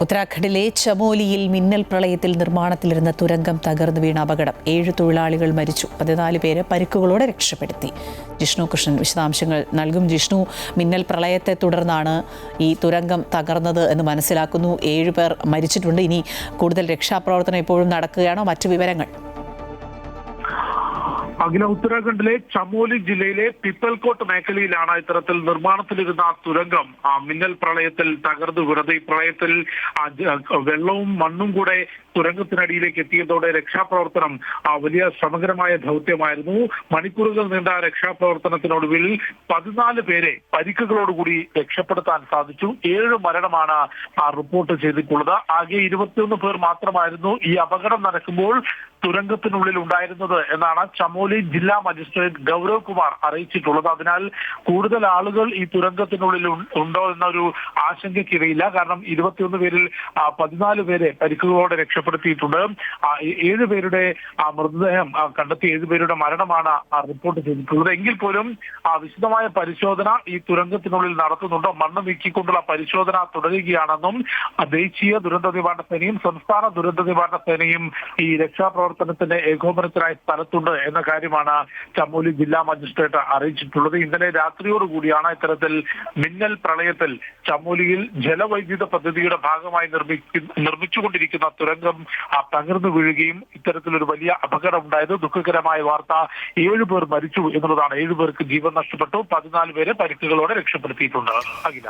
ഉത്തരാഖണ്ഡിലെ ചമോലിയിൽ മിന്നൽ പ്രളയത്തിൽ നിർമ്മാണത്തിലിരുന്ന തുരങ്കം തകർന്നു വീണ അപകടം 7 തൊഴിലാളികൾ മരിച്ചു. 14 പേരെ പരിക്കുകളോടെ രക്ഷപ്പെടുത്തി. ജിഷ്ണു കൃഷ്ണൻ വിശദാംശങ്ങൾ നൽകും. ജിഷ്ണു, മിന്നൽ പ്രളയത്തെ തുടർന്നാണ് ഈ തുരങ്കം തകർന്നത് എന്ന് മനസ്സിലാക്കുന്നു. 7 പേർ മരിച്ചിട്ടുണ്ട്. ഇനി കൂടുതൽ രക്ഷാപ്രവർത്തനം ഇപ്പോഴും നടക്കുകയാണോ? മറ്റു വിവരങ്ങൾ? അഖില, ഉത്തരാഖണ്ഡിലെ ചമോലി ജില്ലയിലെ പിപ്പൽകോട്ട് മേഖലയിലാണ് ഇത്തരത്തിൽ നിർമ്മാണത്തിലിരുന്ന തുരങ്കം മിന്നൽ പ്രളയത്തിൽ തകർന്നു വീണത്. ഈ പ്രളയത്തിൽ വെള്ളവും മണ്ണും കൂടെ തുരങ്കത്തിനടിയിലേക്ക് എത്തിയതോടെ രക്ഷാപ്രവർത്തനം വലിയ ശ്രമകരമായ ദൗത്യമായിരുന്നു. മണിക്കൂറുകൾ നീണ്ട രക്ഷാപ്രവർത്തനത്തിനൊടുവിൽ 14 പേരെ പരിക്കുകളോടുകൂടി രക്ഷപ്പെടുത്താൻ സാധിച്ചു. 7 മരണമാണ് റിപ്പോർട്ട് ചെയ്തിട്ടുള്ളത്. ആകെ 21 പേർ മാത്രമായിരുന്നു ഈ അപകടം നടക്കുമ്പോൾ തുരങ്കത്തിനുള്ളിൽ ഉണ്ടായിരുന്നത് എന്നാണ് ചമോലി ജില്ലാ മജിസ്ട്രേറ്റ് ഗൗരവ് കുമാർ അറിയിച്ചിട്ടുള്ളത്. അതിനാൽ കൂടുതൽ ആളുകൾ ഈ തുരങ്കത്തിനുള്ളിൽ ഉണ്ടോ എന്നൊരു ആശങ്കയ്ക്കിടയില്ല. കാരണം 21 പേരിൽ 14 പേരെ പരിക്കുകളോടെ രക്ഷപ്പെടുത്തിയിട്ടുണ്ട്. 7 പേരുടെ മൃതദേഹം കണ്ടെത്തി 7 പേരുടെ മരണമാണ് റിപ്പോർട്ട് ചെയ്തിട്ടുള്ളത്. എങ്കിൽ പോലും വിശദമായ പരിശോധന ഈ തുരങ്കത്തിനുള്ളിൽ നടത്തുന്നുണ്ട്. മണ്ണ് നീക്കിക്കൊണ്ടുള്ള പരിശോധന തുടരുകയാണെന്നും ദേശീയ ദുരന്ത നിവാരണ സേനയും സംസ്ഥാന ദുരന്ത നിവാരണ സേനയും ഈ രക്ഷാപ്രവർത്തനത്തിന്റെ ഏകോപനത്തിനായി സ്ഥലത്തുണ്ട് എന്ന കാര്യമാണ് ചമോലി ജില്ലാ മജിസ്ട്രേറ്റ് അറിയിച്ചിട്ടുള്ളത്. ഇന്നലെ രാത്രിയോടുകൂടിയാണ് ഇത്തരത്തിൽ മിന്നൽ പ്രളയത്തിൽ ചമോലിയിൽ ജലവൈദ്യുത പദ്ധതിയുടെ ഭാഗമായി നിർമ്മിച്ചുകൊണ്ടിരിക്കുന്ന തുരങ്കം തകർന്നു വീഴുകയും ഇത്തരത്തിലൊരു വലിയ അപകടം ഉണ്ടായത്. ദുഃഖകരമായ വാർത്ത, 7 പേർ മരിച്ചു എന്നുള്ളതാണ്. 7 പേർക്ക് ജീവൻ നഷ്ടപ്പെട്ടു. 14 പേരെ പരിക്കുകളോടെ രക്ഷപ്പെടുത്തിയിട്ടുണ്ട്. അഖില.